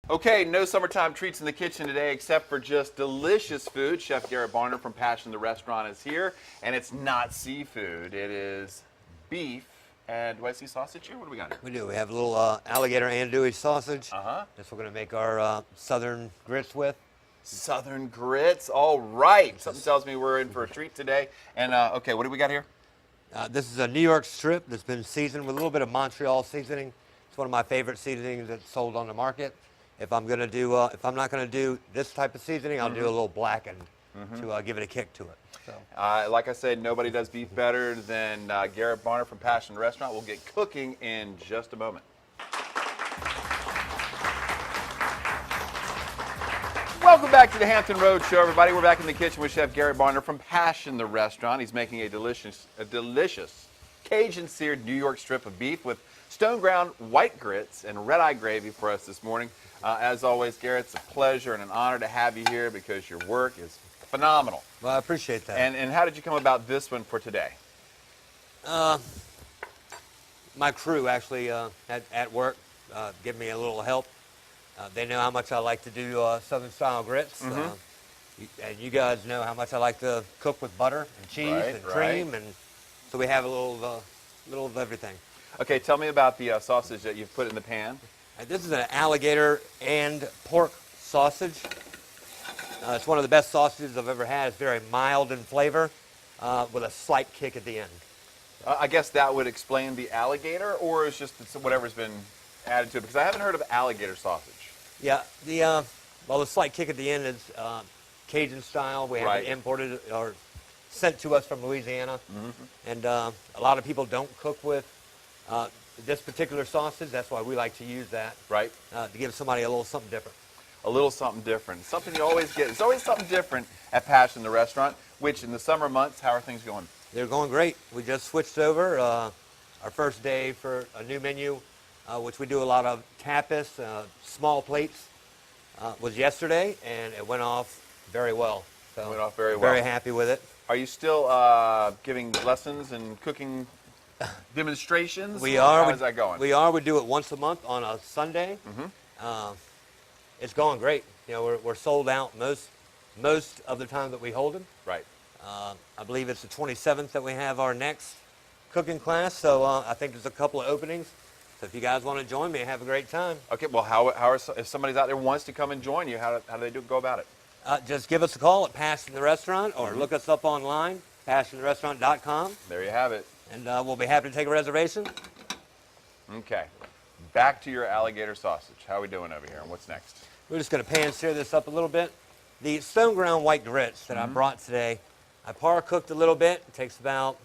Okay, no summertime treats in the kitchen today except for just delicious food. Chef Garett Barner from Passion the Restaurant is here, and it's not seafood. It is beef. And do I see sausage here? What do we got here? We do. We have a little alligator andouille sausage. Uh-huh. This we're going to make our southern grits with. Southern grits. All right. Something tells me we're in for a treat today. And, okay, what do we got here? This is a New York strip that's been seasoned with a little bit of Montreal seasoning. It's one of my favorite seasonings that's sold on the market. If I'm going to do, if I'm not going to do this type of seasoning, I'll do a little blackened to give it a kick to it. So. Like I said, nobody does beef better than Garett Barner from Passion Restaurant. We'll get cooking in just a moment. Welcome back to the Hampton Road Show, everybody. We're back in the kitchen with Chef Garett Barner from Passion the Restaurant. He's making a delicious Cajun seared New York strip of beef with stone ground white grits and red eye gravy for us this morning. As always, Garett, it's a pleasure and an honor to have you here because your work is phenomenal. Well, I appreciate that. And how did you come about this one for today? My crew actually at work give me a little help. They know how much I like to do Southern style grits. And you guys know how much I like to cook with butter and cheese and cream. And so we have a little of everything. Okay, tell me about the sausage that you've put in the pan. This is an alligator and pork sausage. It's one of the best sausages I've ever had. It's very mild in flavor with a slight kick at the end. I guess that would explain the alligator, or it's just whatever's been added to it, because I haven't heard of alligator sausage. Yeah, the slight kick at the end is Cajun style. We have it imported or sent to us from Louisiana. And a lot of people don't cook with this particular sausage. That's why we like to use that. Right. To give somebody a little something different. A little something different. Something you always get. It's always something different at Passion the Restaurant, which in the summer months, how are things going? They're going great. We just switched over. Our first day for a new menu, which we do a lot of tapas, small plates, was yesterday, and it went off very well. So it went off very well. Very happy with it. Are you still giving lessons and cooking demonstrations? We are. How is that going? We are. We do it once a month on a Sunday. It's going great. You know, we're sold out most of the time that we hold them. Right. I believe it's the 27th that we have our next cooking class. So I think there's a couple of openings. So if you guys want to join me, have a great time. Okay. Well, if somebody's out there wants to come and join you, how do they go about it? Just give us a call at Passion the Restaurant or look us up online, passiontherestaurant.com. There you have it. And we'll be happy to take a reservation. Okay. Back to your alligator sausage. How are we doing over here, and what's next? We're just going to pan sear this up a little bit. The stone ground white grits that I brought today, I par cooked a little bit. It takes about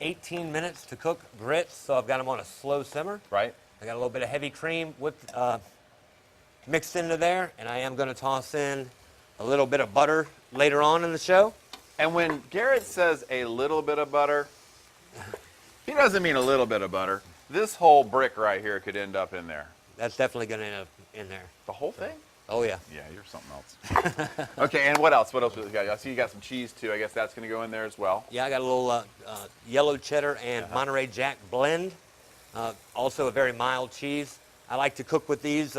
18 minutes to cook grits, so I've got them on a slow simmer. Right. I got a little bit of heavy cream mixed into there, and I am going to toss in a little bit of butter later on in the show. And when Garett says a little bit of butter, he doesn't mean a little bit of butter. This whole brick right here could end up in there. That's definitely going to end up in there. The whole thing? Oh, yeah. Yeah, you're something else. Okay, and what else? What else? I see you got some cheese, too. I guess that's going to go in there as well. Yeah, I got a little yellow cheddar and Monterey Jack blend. Also a very mild cheese. I like to cook with these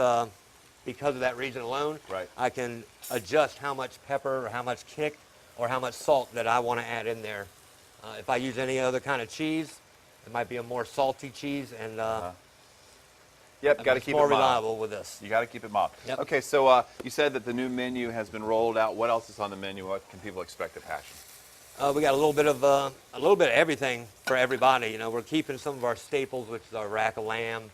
because of that reason alone. Right. I can adjust how much pepper or how much kick or how much salt that I want to add in there. If I use any other kind of cheese, it might be a more salty cheese, and yep, got to keep it more mild. reliable with this. You got to keep it mild. Yep. Okay, so you said that the new menu has been rolled out. What else is on the menu? What can people expect at Passion? We got a little bit of everything for everybody. You know, we're keeping some of our staples, which is our rack of lamb,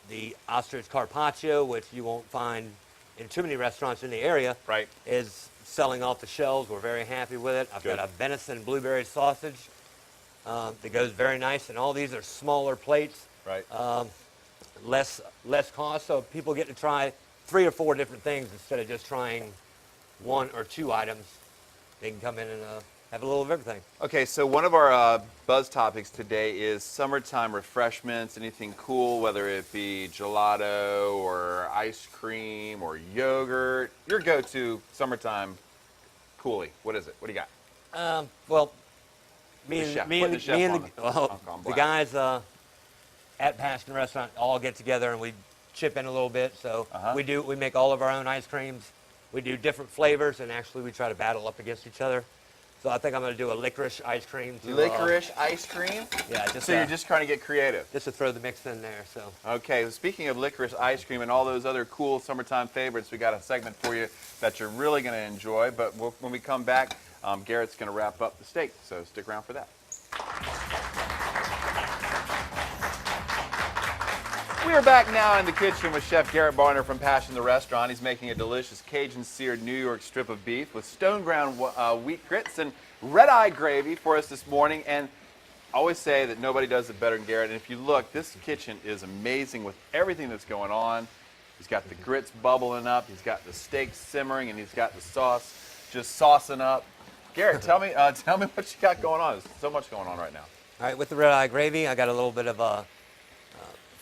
the ostrich carpaccio, which you won't find in too many restaurants in the area. Right. Is selling off the shelves. We're very happy with it. I've got a venison blueberry sausage that goes very nice, and all these are smaller plates. Right. Less cost, so people get to try 3 or 4 different things instead of just trying 1 or 2 items. They can come in and have a little of everything. Okay, so one of our buzz topics today is summertime refreshments, anything cool, whether it be gelato or ice cream or yogurt. Your go-to summertime coolie, what is it? What do you got? Well, me and the guys at Passion Restaurant all get together and we chip in a little bit. So we make all of our own ice creams. We do different flavors, and actually we try to battle up against each other. So I think I'm going to do a licorice ice cream. Licorice ice cream? Yeah. So you're just trying to get creative? Just to throw the mix in there. So. Okay, speaking of licorice ice cream and all those other cool summertime favorites, we got a segment for you that you're really going to enjoy. But when we come back, Garett's going to wrap up the steak, so stick around for that. We are back now in the kitchen with Chef Garett Barner from Passion the Restaurant. He's making a delicious Cajun seared New York strip of beef with stone ground wheat grits and red-eye gravy for us this morning. And I always say that nobody does it better than Garett. And if you look, this kitchen is amazing with everything that's going on. He's got the grits bubbling up. He's got the steak simmering, and he's got the sauce just saucing up. Garett, tell me what you got going on. There's so much going on right now. All right, with the red-eye gravy, I got a little bit of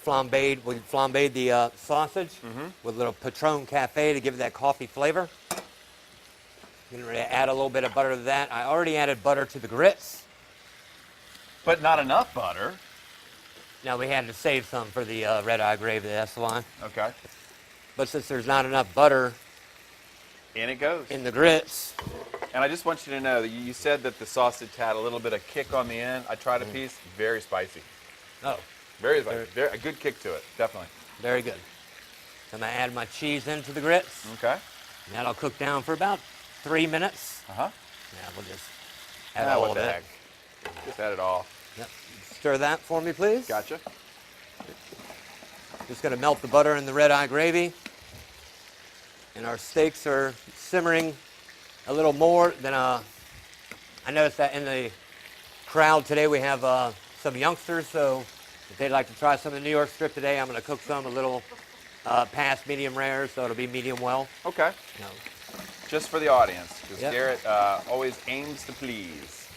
flambéed. We flambéed the sausage with a little Patron Cafe to give it that coffee flavor. Going to add a little bit of butter to that. I already added butter to the grits. But not enough butter. Now we had to save some for the red-eye gravy, that's why. Okay. But since there's not enough butter in it goes. In the grits. And I just want you to know that you said that the sausage had a little bit of kick on the end. I tried a piece, very spicy. Oh. Very spicy. A good kick to it, definitely. Very good. I'm going to add my cheese into the grits. Okay. And that'll cook down for about 3 minutes. Uh-huh. Yeah, we'll just add all of it. Heck? Just add it all. Yep. Stir that for me, please. Gotcha. Just going to melt the butter in the red-eye gravy. And our steaks are simmering a little more than I noticed that in the crowd today we have some youngsters, so if they'd like to try some of the New York strip today, I'm going to cook some a little past medium rare, so it'll be medium well. Okay. No. Just for the audience, because Garett always aims to please.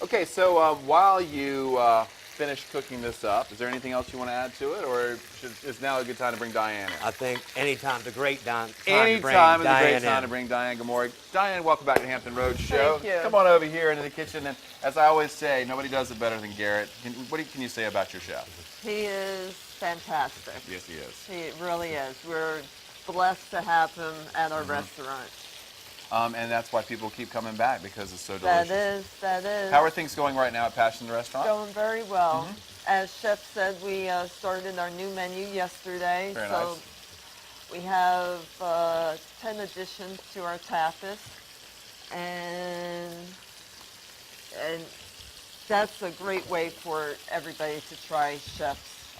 Okay, so while you finish cooking this up, is there anything else you want to add to it, or is now a good time to bring Diane in? I think anytime's a great time. Anytime is a great time to bring Diane Gomori. Diane, welcome back to Hampton Road Show. Thank you. Come on over here into the kitchen, and as I always say, nobody does it better than Garett. What can you say about your chef? He is fantastic. Yes, he is. He really is. We're blessed to have him at our restaurant. And that's why people keep coming back, because it's so delicious. That is. How are things going right now at Passion the Restaurant? Going very well. As Chef said, we started our new menu yesterday. Very so nice. we have 10 additions to our tapas. And that's a great way for everybody to try Chef's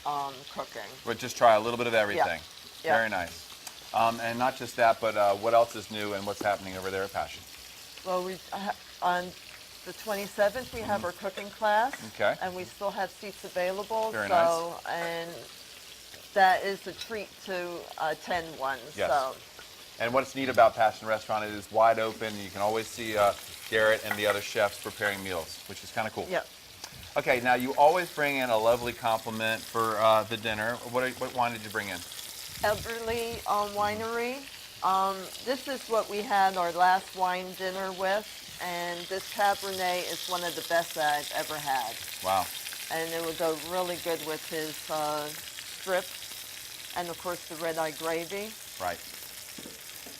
cooking. But just try a little bit of everything. Yeah. Very nice. And not just that, but what else is new and what's happening over there at Passion? Well, on the 27th, we have our cooking class. Okay. And we still have seats available. Very nice. And that is a treat to attend one. Yes. So. And what's neat about Passion Restaurant, it is wide open. You can always see Garett and the other chefs preparing meals, which is kind of cool. Yep. Okay, now you always bring in a lovely compliment for the dinner. What wine did you bring in? Elderly Winery. This is what we had our last wine dinner with, and this Cabernet is one of the best that I've ever had. Wow. And it would go really good with his strips, and of course the red-eye gravy. Right.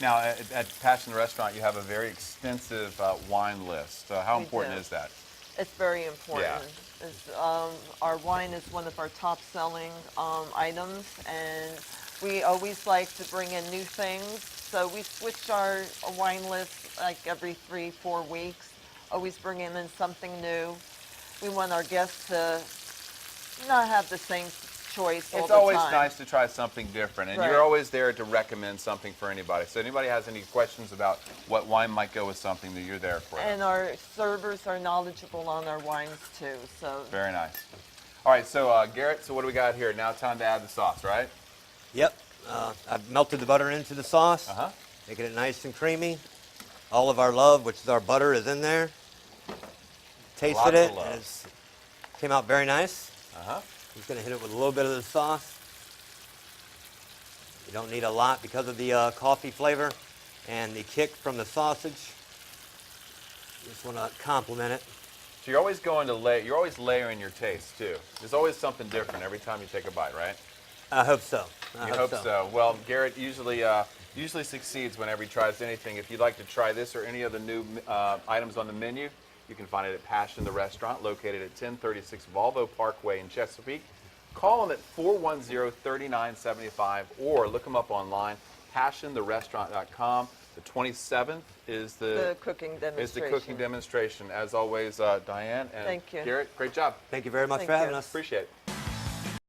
Now, at Passion the Restaurant, you have a very extensive wine list. How important is that? It's very important. Yeah. Our wine is one of our top-selling items, and we always like to bring in new things. So we switch our wine list like every 3-4 weeks, always bringing in something new. We want our guests to not have the same choice all the time. It's always nice to try something different, and Right. you're always there to recommend something for anybody. So anybody has any questions about what wine might go with something, that you're there for them. And our servers are knowledgeable on our wines too. So Very nice. All right, so Garett, so what do we got here? Now time to add the sauce, right? Yep. I've melted the butter into the sauce, Uh-huh. making it nice and creamy. All of our love, which is our butter, is in there. Tasted Lots it. of love. And it came out very nice. Uh-huh. Just going to hit it with a little bit of the sauce. You don't need a lot because of the coffee flavor and the kick from the sausage. Just want to complement it. So you're always layering your taste too. There's always something different every time you take a bite, right? I hope so. I You hope so. Well, Garett usually succeeds whenever he tries anything. If you'd like to try this or any of the new items on the menu, you can find it at Passion the Restaurant, located at 1036 Volvo Parkway in Chesapeake. Call them at 410-3975 or look them up online, passiontherestaurant.com. The 27th is The cooking demonstration. Is the cooking demonstration. As always, Diane and Thank you. Garett, great job. Thank you very much Thank for having you. us. Appreciate it.